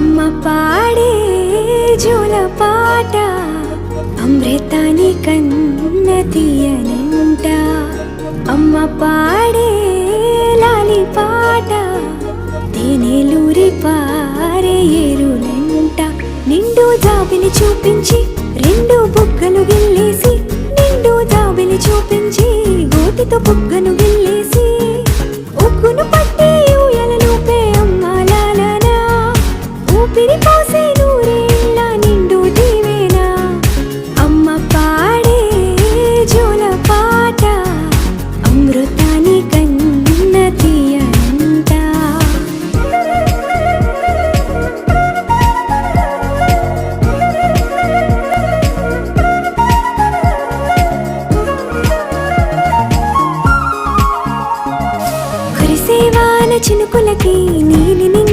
అమ్మ పాడే జోల పాట అమృతాని కన్న తీయనంట. అమ్మ పాడే లాలి పాట తేనెలూరి పారే ఏరులంట. నిండు జాబిలి చూపించి రెండు బుగ్గలు గిల్లేసి, నిండు జాబిలి చూపించి గోటితో బుగ్గను